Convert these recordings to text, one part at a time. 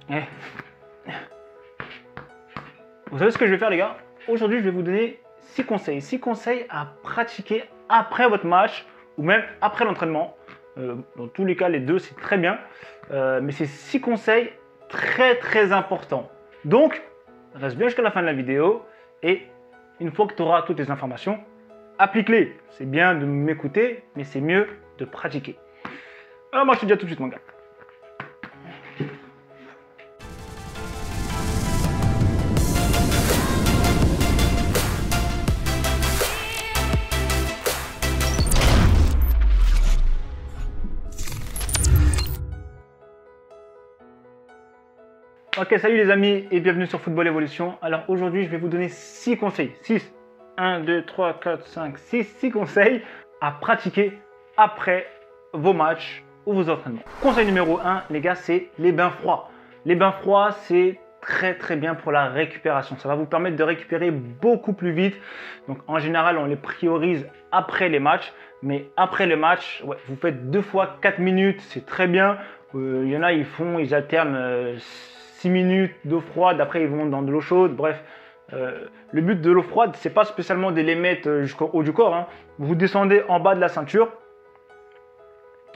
Eh. Vous savez ce que je vais faire, les gars? Aujourd'hui, je vais vous donner 6 conseils. 6 conseils à pratiquer après votre match ou même après l'entraînement. Dans tous les cas, les deux, c'est très bien. Mais c'est 6 conseils très importants. Donc, reste bien jusqu'à la fin de la vidéo. Et une fois que tu auras toutes les informations, applique-les. C'est bien de m'écouter, mais c'est mieux de pratiquer. Alors, moi, je te dis à tout de suite, mon gars. Ok, salut les amis et bienvenue sur Football Evolution. Alors aujourd'hui, je vais vous donner 6 conseils. 6, 1, 2, 3, 4, 5, 6 conseils à pratiquer après vos matchs ou vos entraînements. Conseil numéro 1, les gars, c'est les bains froids. Les bains froids, c'est très bien pour la récupération. Ça va vous permettre de récupérer beaucoup plus vite. Donc en général, on les priorise après les matchs. Mais après le match, ouais, vous faites 2 fois 4 minutes, c'est très bien. Il y en a, ils alternent 6 minutes d'eau froide, après ils vont dans de l'eau chaude. Bref, le but de l'eau froide, c'est pas spécialement de les mettre jusqu'au haut du corps. Hein. Vous descendez en bas de la ceinture,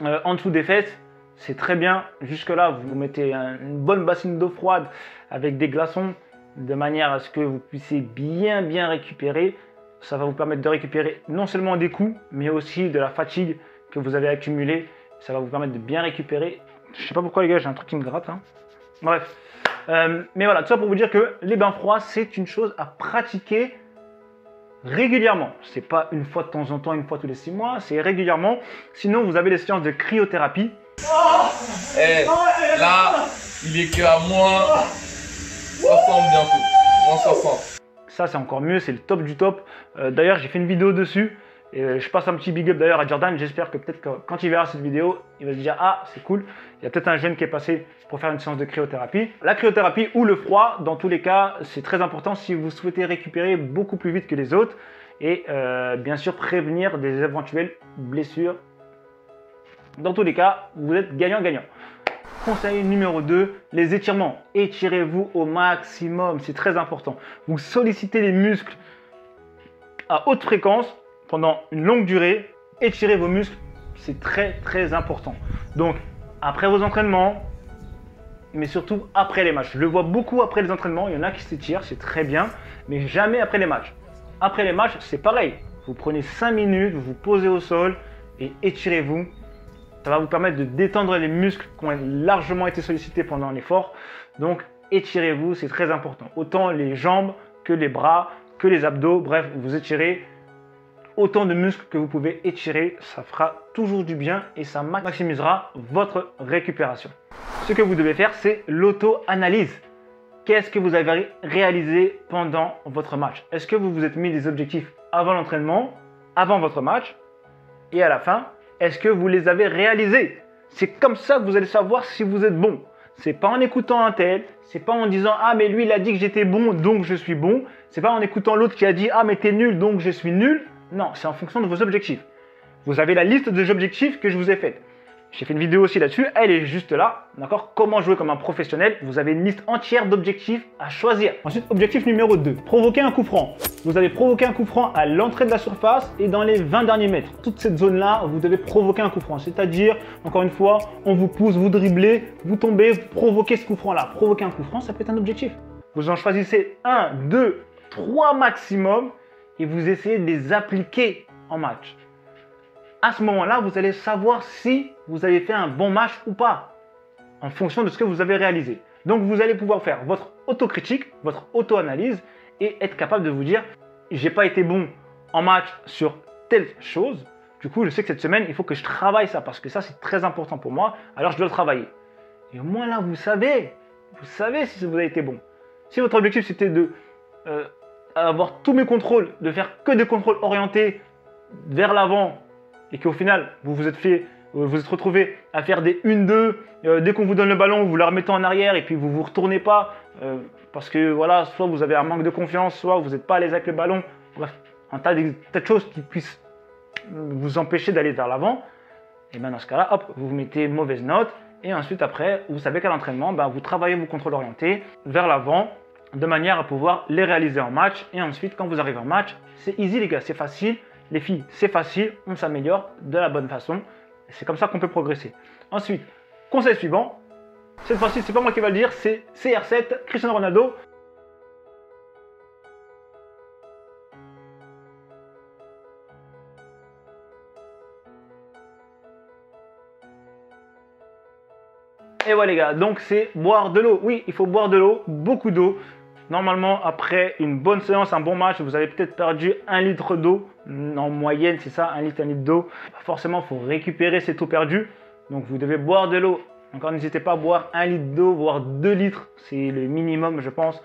en dessous des fesses, c'est très bien. Jusque là, vous mettez une bonne bassine d'eau froide avec des glaçons, de manière à ce que vous puissiez bien récupérer. Ça va vous permettre de récupérer non seulement des coups, mais aussi de la fatigue que vous avez accumulée. Ça va vous permettre de bien récupérer. Je sais pas pourquoi les gars, j'ai un truc qui me gratte. Hein. Bref. Mais voilà, tout ça pour vous dire que les bains froids, c'est une chose à pratiquer régulièrement. C'est pas une fois de temps en temps, une fois tous les 6 mois, c'est régulièrement. Sinon, vous avez des séances de cryothérapie. Là, il est qu'à moins 60 bientôt. Moins 60. Ça, c'est encore mieux, c'est le top du top. D'ailleurs, j'ai fait une vidéo dessus. Et je passe un petit big up d'ailleurs à Jordan. J'espère que peut-être que quand il verra cette vidéo, il va se dire « Ah, c'est cool, il y a peut-être un jeune qui est passé pour faire une séance de cryothérapie. » La cryothérapie ou le froid, dans tous les cas, c'est très important si vous souhaitez récupérer beaucoup plus vite que les autres. Et bien sûr, prévenir des éventuelles blessures. Dans tous les cas, vous êtes gagnant-gagnant. Conseil numéro 2, les étirements. Étirez-vous au maximum, c'est très important. Vous sollicitez les muscles à haute fréquence pendant une longue durée. Étirez vos muscles, c'est très important. Donc, après vos entraînements, mais surtout après les matchs. Je le vois beaucoup après les entraînements, il y en a qui s'étirent, c'est très bien, mais jamais après les matchs. Après les matchs, c'est pareil. Vous prenez 5 minutes, vous vous posez au sol et étirez-vous. Ça va vous permettre de détendre les muscles qui ont largement été sollicités pendant l'effort. Donc, étirez-vous, c'est très important. Autant les jambes que les bras, que les abdos. Bref, vous étirez autant de muscles que vous pouvez étirer. Ça fera toujours du bien et ça maximisera votre récupération. Ce que vous devez faire, c'est l'auto-analyse. Qu'est-ce que vous avez réalisé pendant votre match? Est-ce que vous vous êtes mis des objectifs avant l'entraînement, avant votre match et à la fin? Est-ce que vous les avez réalisés? C'est comme ça que vous allez savoir si vous êtes bon. C'est pas en écoutant un tel, c'est pas en disant « Ah mais lui il a dit que j'étais bon donc je suis bon ». C'est pas en écoutant l'autre qui a dit « Ah mais t'es nul donc je suis nul ». Non, c'est en fonction de vos objectifs. Vous avez la liste des objectifs que je vous ai faite. J'ai fait une vidéo aussi là-dessus, elle est juste là, d'accord? Comment jouer comme un professionnel? Vous avez une liste entière d'objectifs à choisir. Ensuite, objectif numéro 2, provoquer un coup franc. Vous allez provoquer un coup franc à l'entrée de la surface et dans les 20 derniers mètres. Toute cette zone-là, vous devez provoquer un coup franc. C'est-à-dire, encore une fois, on vous pousse, vous dribblez, vous tombez, vous provoquez ce coup franc-là. Provoquer un coup franc, ça peut être un objectif. Vous en choisissez 1, 2, 3 maximum et vous essayez de les appliquer en match. À ce moment-là, vous allez savoir si vous avez fait un bon match ou pas, en fonction de ce que vous avez réalisé. Donc, vous allez pouvoir faire votre autocritique, votre auto-analyse et être capable de vous dire « J'ai pas été bon en match sur telle chose. Du coup, je sais que cette semaine, il faut que je travaille ça parce que ça, c'est très important pour moi. Alors, je dois le travailler. » Et au moins là, vous savez si vous avez été bon. Si votre objectif, c'était de avoir tous mes contrôles, de faire que des contrôles orientés vers l'avant, et qu'au final, vous vous êtes retrouvé à faire des 1-2, dès qu'on vous donne le ballon, vous la remettez en arrière et puis vous ne vous retournez pas parce que voilà, soit vous avez un manque de confiance, soit vous n'êtes pas à l'aise avec le ballon. Bref, un tas de choses qui puissent vous empêcher d'aller vers l'avant. Et bien dans ce cas-là, hop, vous vous mettez mauvaise note Et ensuite, après, vous savez qu'à l'entraînement, vous travaillez vos contrôles orientés vers l'avant de manière à pouvoir les réaliser en match. Et ensuite, quand vous arrivez en match, c'est easy les gars, c'est facile. Les filles, c'est facile, on s'améliore de la bonne façon. C'est comme ça qu'on peut progresser. Ensuite, conseil suivant. Cette fois-ci, c'est pas moi qui va le dire, c'est CR7, Cristiano Ronaldo. Et voilà les gars, donc c'est boire de l'eau. Oui, il faut boire de l'eau, beaucoup d'eau. Normalement, après une bonne séance, un bon match, vous avez peut-être perdu 1 litre d'eau. En moyenne, c'est ça, 1 litre d'eau. Forcément, il faut récupérer cette eau perdue. Donc, vous devez boire de l'eau. Encore, n'hésitez pas à boire 1 litre d'eau, voire 2 litres. C'est le minimum, je pense,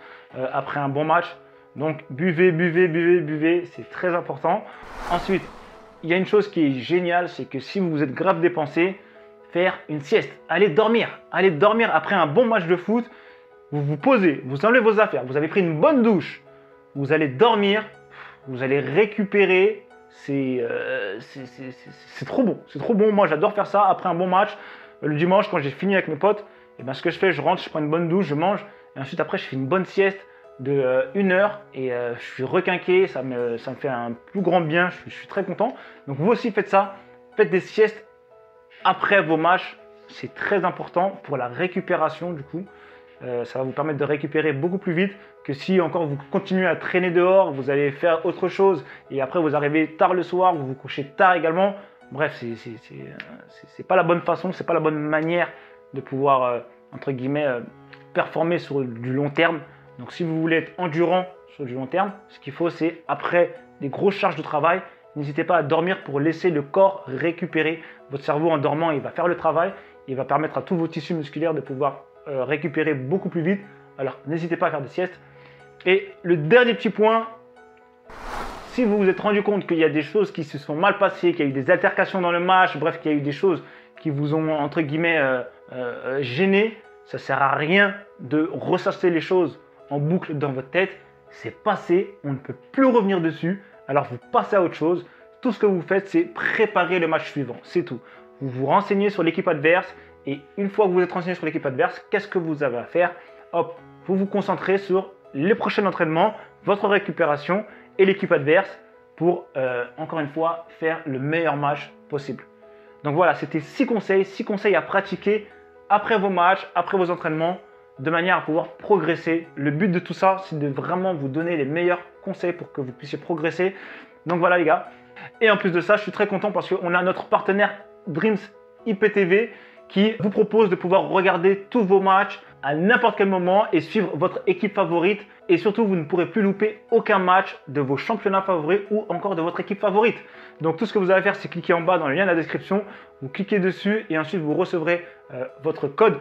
après un bon match. Donc, buvez, buvez, buvez, buvez. C'est très important. Ensuite, il y a une chose qui est géniale, c'est que si vous vous êtes grave dépensé, faire une sieste. Allez dormir après un bon match de foot. Vous vous posez, vous enlevez vos affaires, vous avez pris une bonne douche, vous allez dormir, vous allez récupérer. C'est trop bon, c'est trop bon. Moi, j'adore faire ça après un bon match. Le dimanche, quand j'ai fini avec mes potes, et ce que je fais, je rentre, je prends une bonne douche, je mange, et ensuite après, je fais une bonne sieste de 1 heure et je suis requinqué, ça me fait un plus grand bien. Je suis très content. Donc vous aussi faites ça, faites des siestes après vos matchs, c'est très important pour la récupération du coup. Ça va vous permettre de récupérer beaucoup plus vite que si encore vous continuez à traîner dehors, vous allez faire autre chose et après vous arrivez tard le soir, vous vous couchez tard également. Bref, c'est pas la bonne façon, c'est pas la bonne manière de pouvoir entre guillemets performer sur du long terme. Donc si vous voulez être endurant sur du long terme, ce qu'il faut c'est après des grosses charges de travail, n'hésitez pas à dormir pour laisser le corps récupérer. Votre cerveau en dormant, il va faire le travail, il va permettre à tous vos tissus musculaires de pouvoir récupérer beaucoup plus vite. Alors n'hésitez pas à faire des siestes. Et le dernier petit point, si vous vous êtes rendu compte qu'il y a des choses qui se sont mal passées, qu'il y a eu des altercations dans le match, bref, qu'il y a eu des choses qui vous ont entre guillemets gêné, ça ne sert à rien de ressasser les choses en boucle dans votre tête. C'est passé, on ne peut plus revenir dessus. Alors vous passez à autre chose. Tout ce que vous faites, c'est préparer le match suivant. C'est tout. Vous vous renseignez sur l'équipe adverse. Et une fois que vous êtes renseigné sur l'équipe adverse, qu'est-ce que vous avez à faire? Hop, vous vous concentrez sur les prochains entraînements, votre récupération et l'équipe adverse pour, encore une fois, faire le meilleur match possible. Donc voilà, c'était 6 conseils à pratiquer après vos matchs, après vos entraînements, de manière à pouvoir progresser. Le but de tout ça, c'est de vraiment vous donner les meilleurs conseils pour que vous puissiez progresser. Donc voilà les gars. Et en plus de ça, je suis très content parce qu'on a notre partenaire Dreams IPTV qui vous propose de pouvoir regarder tous vos matchs à n'importe quel moment et suivre votre équipe favorite. Et surtout, vous ne pourrez plus louper aucun match de vos championnats favoris ou encore de votre équipe favorite. Donc tout ce que vous avez à faire, c'est cliquer en bas dans le lien de la description. Vous cliquez dessus et ensuite vous recevrez votre code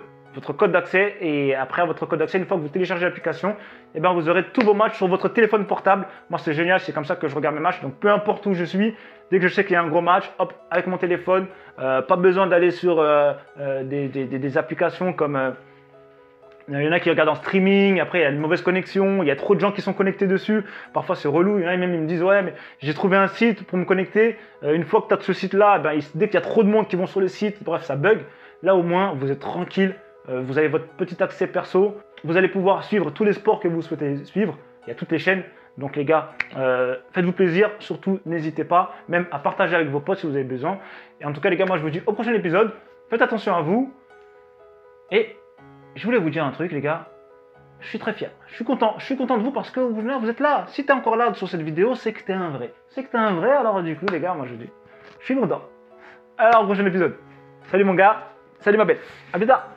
d'accès. Et après votre code d'accès, une fois que vous téléchargez l'application, vous aurez tous vos matchs sur votre téléphone portable. Moi, c'est génial, c'est comme ça que je regarde mes matchs. Donc peu importe où je suis, dès que je sais qu'il y a un gros match, hop, avec mon téléphone, pas besoin d'aller sur des applications comme... il y en a qui regardent en streaming, après il y a une mauvaise connexion, il y a trop de gens qui sont connectés dessus. Parfois c'est relou, il y en a même ils me disent ouais mais j'ai trouvé un site pour me connecter. Une fois que tu as ce site là, dès qu'il y a trop de monde qui vont sur le site, bref ça bug. Là au moins vous êtes tranquille, vous avez votre petit accès perso. Vous allez pouvoir suivre tous les sports que vous souhaitez suivre, il y a toutes les chaînes. Donc les gars, faites-vous plaisir, surtout n'hésitez pas même à partager avec vos potes si vous avez besoin. Et en tout cas les gars, moi je vous dis au prochain épisode, faites attention à vous et je voulais vous dire un truc les gars, je suis très fier, je suis content de vous parce que vous êtes là. Si tu es encore là sur cette vidéo, c'est que tu es un vrai. Alors du coup les gars, moi je dis, je suis content. Alors au prochain épisode. Salut mon gars, salut ma belle, à plus tard.